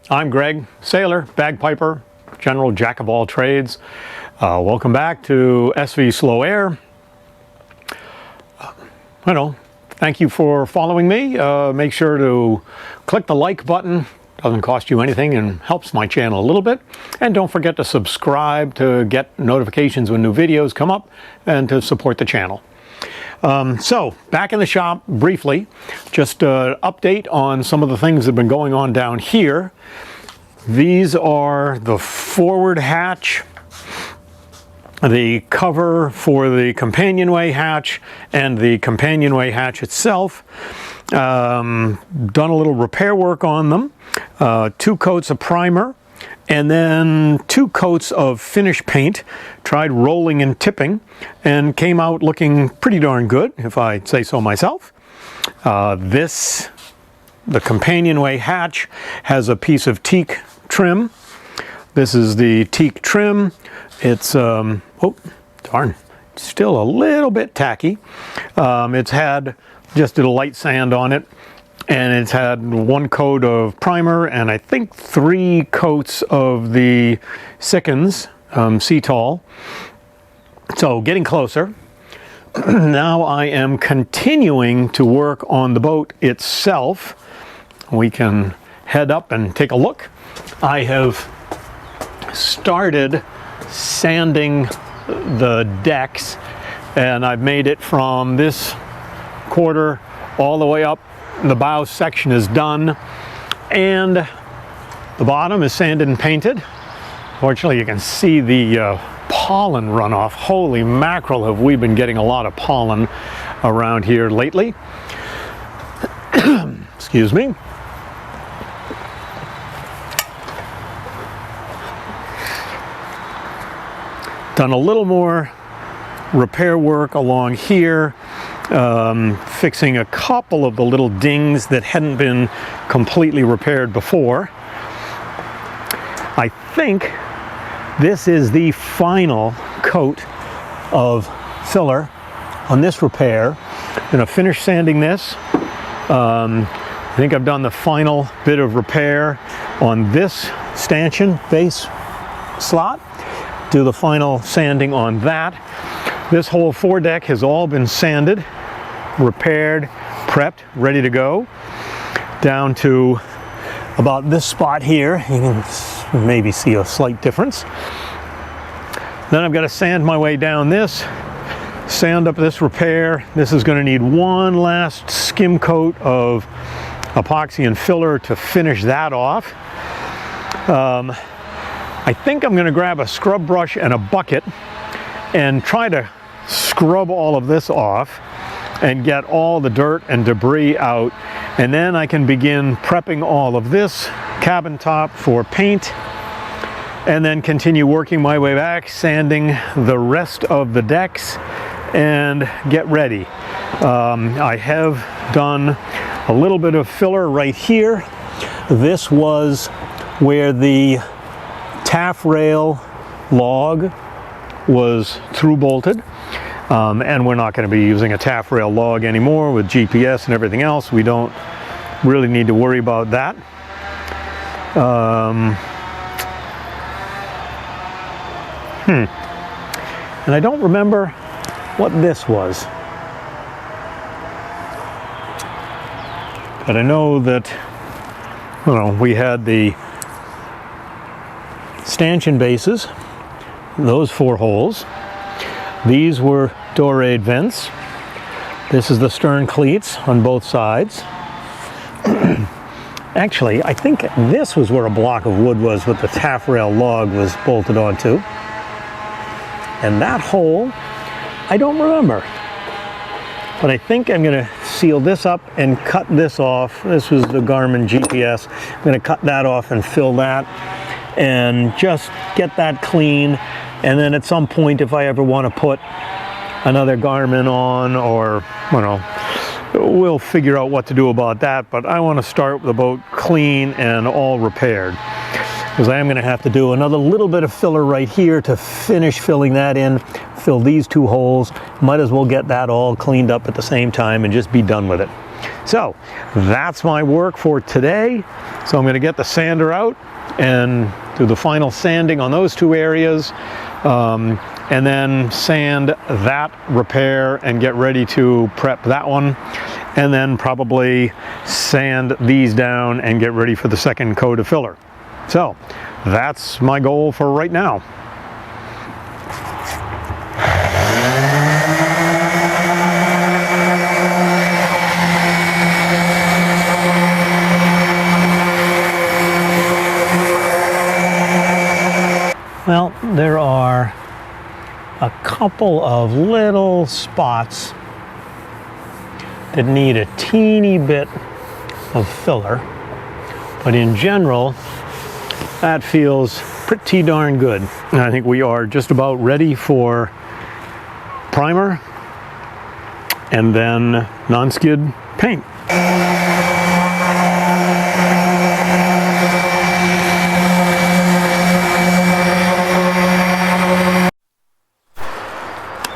I'm Greg, sailor, bagpiper, general jack of all trades. Welcome back to SV Slow Air. Thank you for following me. Make sure to click the like button. Doesn't cost you anything and helps my channel a little bit. And don't forget to subscribe to get notifications when new videos come up and to support the channel. So back in the shop briefly, just an update on some of the things that have been going on down here. These are the forward hatch, the cover for the companionway hatch, and the companionway hatch itself. Done a little repair work on them, 2 coats of primer, and then 2 coats of finish paint. Tried rolling and tipping and came out looking pretty darn good, if I say so myself. The companionway hatch has a piece of teak trim. This is the teak trim. It's oh darn, still a little bit tacky. It's had just a light sand on it, and it's had 1 coat of primer and I think 3 coats of the Sickens Sea-Tall. So getting closer. Now I am continuing to work on the boat itself. We can head up and take a look. I have started sanding the decks, and I've made it from this quarter all the way up. The bow section is done, and the bottom is sanded and painted. Fortunately, you can see the pollen runoff. Holy mackerel, have we been getting a lot of pollen around here lately. Excuse me. Done a little more repair work along here, fixing a couple of the little dings that hadn't been completely repaired before. I think this is the final coat of filler on this repair. I'm going to finish sanding this. I think I've done the final bit of repair on this stanchion base slot. Do the final sanding on that. This whole foredeck has all been sanded, repaired, prepped, ready to go. Down to about this spot here. You can maybe see a slight difference. Then I've got to sand my way down this, sand up this repair. This is going to need 1 last skim coat of epoxy and filler to finish that off. I think I'm going to grab a scrub brush and a bucket and try to scrub all of this off and get all the dirt and debris out, and then I can begin prepping all of this cabin top for paint, and then continue working my way back, sanding the rest of the decks and get ready. I have done a little bit of filler right here. This was where the taffrail log was through bolted, and we're not going to be using a taffrail log anymore with GPS and everything else. We don't really need to worry about that. And I don't remember what this was, but I know that we had the stanchion bases, those 4 holes. These were dorade vents. This is the stern cleats on both sides. Actually, I think this was where a block of wood was with the taffrail log was bolted onto. And that hole, I don't remember. But I think I'm going to seal this up and cut this off. This was the Garmin GPS. I'm going to cut that off and fill that and just get that clean. And then at some point, if I ever want to put another Garmin on, or we'll figure out what to do about that. But I want to start the boat clean and all repaired, because I am going to have to do another little bit of filler right here to finish filling that in, fill these 2 holes. Might as well get that all cleaned up at the same time and just be done with it. So that's my work for today. So I'm going to get the sander out and do the final sanding on those two areas, and then sand that repair and get ready to prep that one, and then probably sand these down and get ready for the second coat of filler. So that's my goal for right now. Well, there are a couple of little spots that need a teeny bit of filler, but in general, that feels pretty darn good. And I think we are just about ready for primer and then non-skid paint.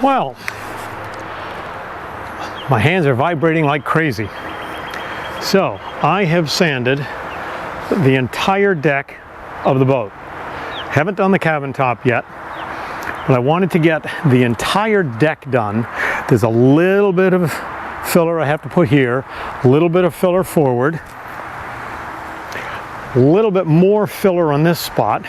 Well, my hands are vibrating like crazy. So I have sanded the entire deck of the boat. Haven't done the cabin top yet, but I wanted to get the entire deck done. There's a little bit of filler I have to put here, a little bit of filler forward, a little bit more filler on this spot.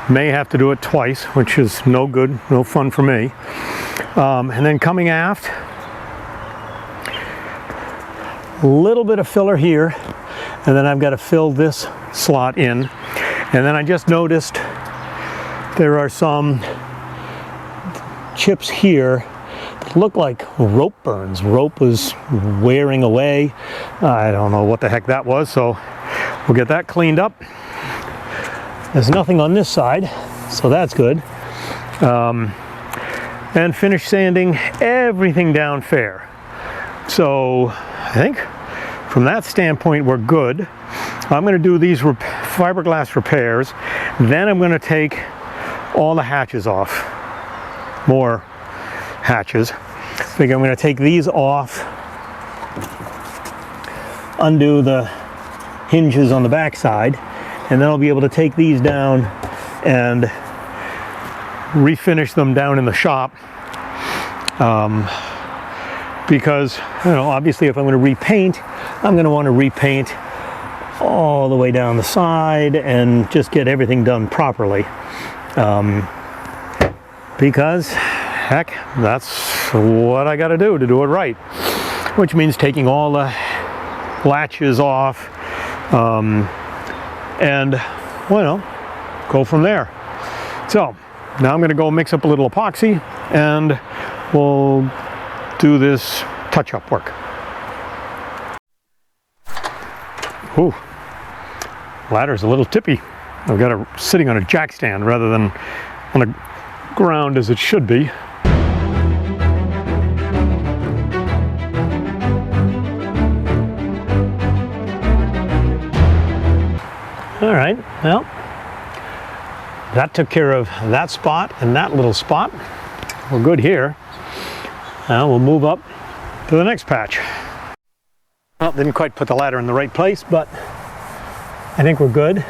May have to do it twice, which is no good, no fun for me. And then coming aft, a little bit of filler here, and then I've got to fill this slot in. And then I just noticed there are some chips here that look like rope burns. Rope was wearing away. I don't know what the heck that was, so we'll get that cleaned up. There's nothing on this side, so that's good. And finish sanding everything down fair. So I think from that standpoint we're good. I'm going to do these fiberglass repairs, then I'm going to take all the hatches off. More hatches. I think I'm going to take these off, undo the hinges on the back side, and then I'll be able to take these down and refinish them down in the shop, because, you know, obviously if I'm going to repaint, I'm going to want to repaint all the way down the side and just get everything done properly, because heck, that's what I got to do it right, which means taking all the latches off, and, well, go from there. So now I'm going to go mix up a little epoxy and we'll do this touch-up work. Ooh, ladder's a little tippy. I've got it sitting on a jack stand rather than on the ground as it should be. All right, well, that took care of that spot and that little spot. We're good here. Now we'll move up to the next patch. Well, didn't quite put the ladder in the right place, but I think we're good.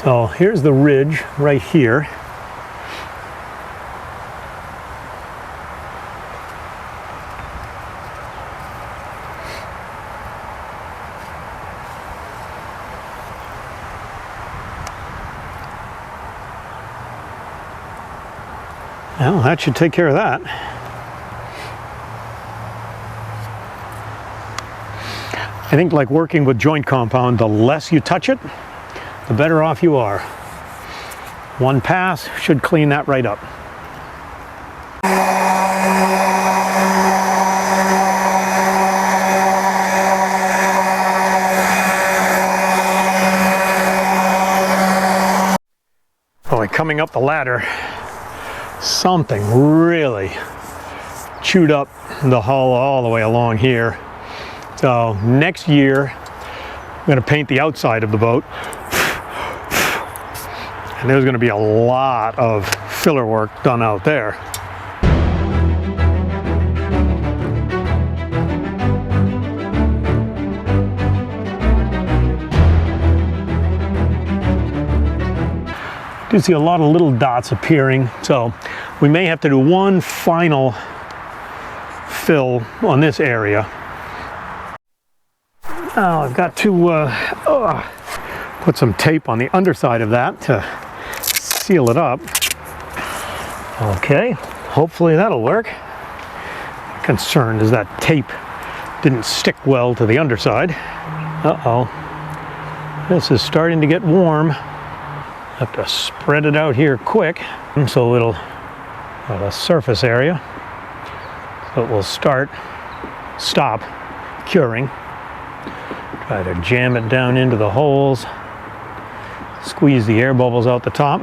So here's the ridge right here. Well, that should take care of that. I think, like working with joint compound, the less you touch it, the better off you are. One pass should clean that right up. Boy, coming up the ladder, something really chewed up the hull all the way along here. So next year I'm going to paint the outside of the boat, and there's going to be a lot of filler work done out there. do see a lot of little dots appearing, so we may have to do one final fill on this area. Now I've got to put some tape on the underside of that to seal it up. Okay, hopefully that'll work. Concerned is that tape didn't stick well to the underside. Uh-oh. This is starting to get warm. Have to spread it out here quick so it'll have a surface area. So it will stop curing. Try to jam it down into the holes. Squeeze the air bubbles out the top.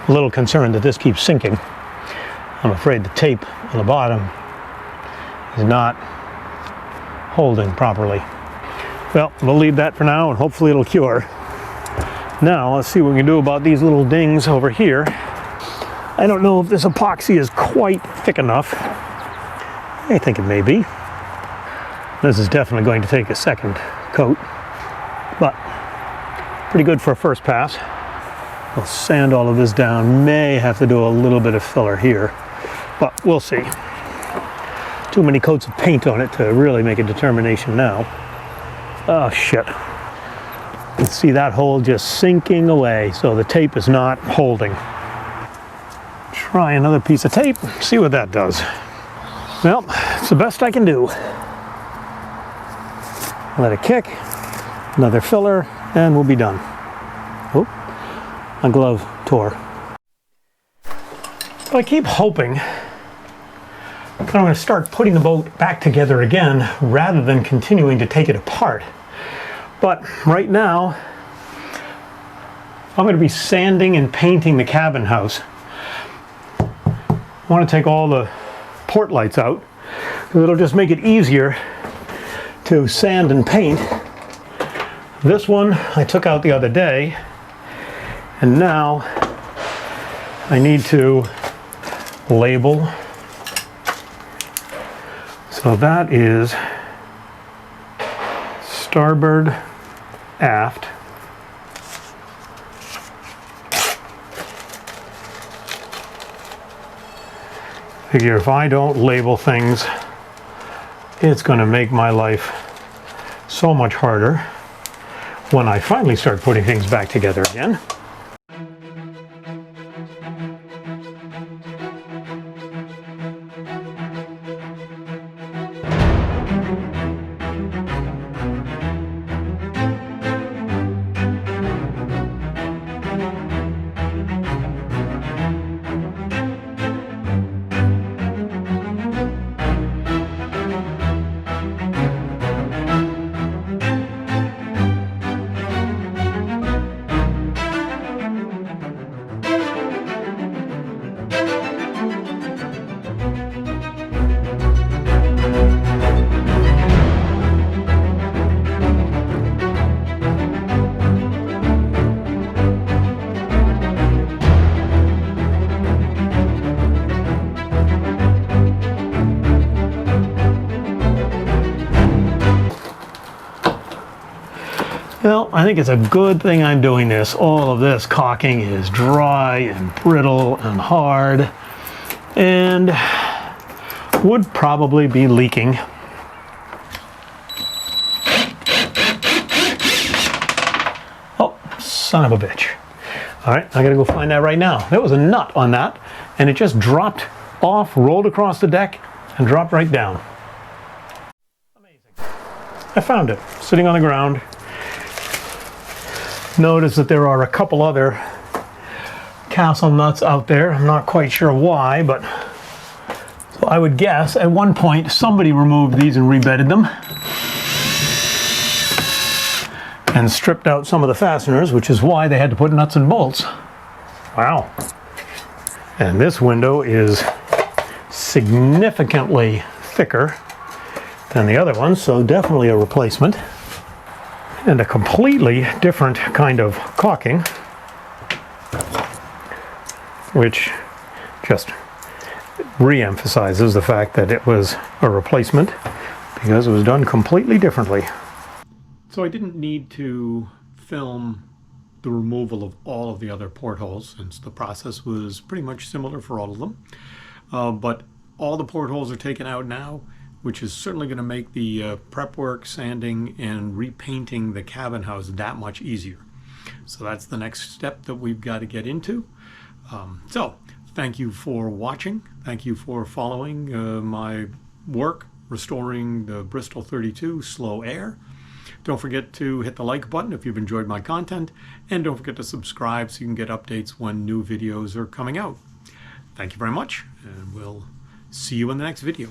A little concerned that this keeps sinking. I'm afraid the tape on the bottom is not holding properly. Well, we'll leave that for now and hopefully it'll cure. Now, let's see what we can do about these little dings over here. I don't know if this epoxy is quite thick enough. I think it may be. This is definitely going to take a second coat, but pretty good for a first pass. We'll sand all of this down. May have to do a little bit of filler here, but we'll see. Too many coats of paint on it to really make a determination now. Oh shit. You can see that hole just sinking away, so the tape is not holding. Try another piece of tape, see what that does. Well, it's the best I can do. Let it kick, another filler, and we'll be done. Oh, my glove tore. But I keep hoping that I'm going to start putting the boat back together again rather than continuing to take it apart. But right now, I'm going to be sanding and painting the cabin house. I want to take all the port lights out because it'll just make it easier to sand and paint. This one I took out the other day, and now I need to label. So that is starboard, aft. Figure if I don't label things, it's going to make my life so much harder when I finally start putting things back together again. Well, I think it's a good thing I'm doing this. All of this caulking is dry and brittle and hard and would probably be leaking. Oh, son of a bitch. All right, I gotta go find that right now. There was a nut on that and it just dropped off, rolled across the deck and dropped right down. Amazing. I found it, sitting on the ground. Notice that there are a couple other castle nuts out there. I'm not quite sure why, but so I would guess at one point somebody removed these and rebedded them and stripped out some of the fasteners, which is why they had to put nuts and bolts. Wow. And this window is significantly thicker than the other one, so definitely a replacement. And a completely different kind of caulking, which just re-emphasizes the fact that it was a replacement because it was done completely differently. So I didn't need to film the removal of all of the other portholes, since the process was pretty much similar for all of them. But all the portholes are taken out now, which is certainly going to make the prep work, sanding, and repainting the cabin house that much easier. So that's the next step that we've got to get into. So thank you for watching. Thank you for following my work restoring the Bristol 32 Slow Air. Don't forget to hit the like button if you've enjoyed my content, and don't forget to subscribe so you can get updates when new videos are coming out. Thank you very much, and we'll see you in the next video.